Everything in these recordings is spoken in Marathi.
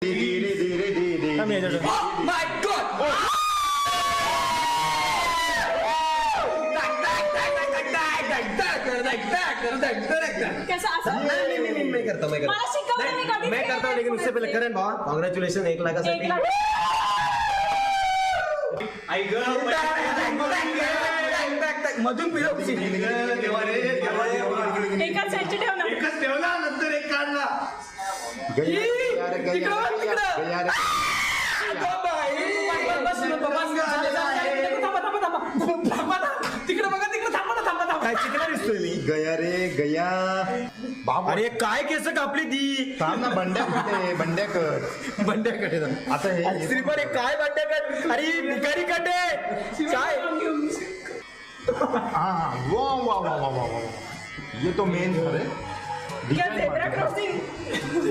मैं करता हूँ, लेकिन उससे पहले करण भाव कॉन्ग्रेचुलेशन 1 लाखासाठी. मधून एकाच साईडची ठेव ना. एकच ठेवला नंतर एक काढला. तिकडे बघा, तिकडे थांबा ना, थांबा. काय चिकला दिसतोय मी. गया रे गया. अरे काय केस कापली ती. थांब ना, बंड्याकड बंड्याकडे आता हे श्रीपर काय बंड्याकड. अरे भिकारी कटे काय. हाँ वाह वाह वाह वाह वाह वाह, ये तो मेन है. क्या zebra crossing?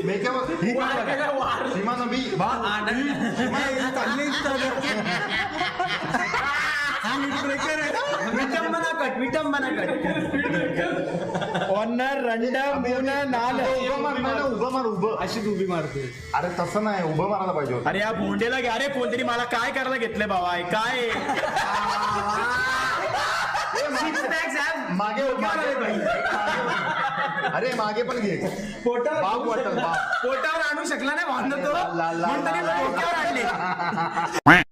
मैं क्या सीमा नबी विटंबना कट ऑनर रंड मून नाल. उभं मार उभं अशी उभी मारते. अरे तसं नाही, उभं मारायला पाहिजे होतं. अरे या भोंडेला घ्या. अरे कोणतरी मला काय करायला घेतलंय बाबा. काय मागे अरे मागे पण घे. बाप वाटल बाप. पोटावर आणू शकला नाही भांडतो. म्हणून त्यांनी डोक्यावर आणले.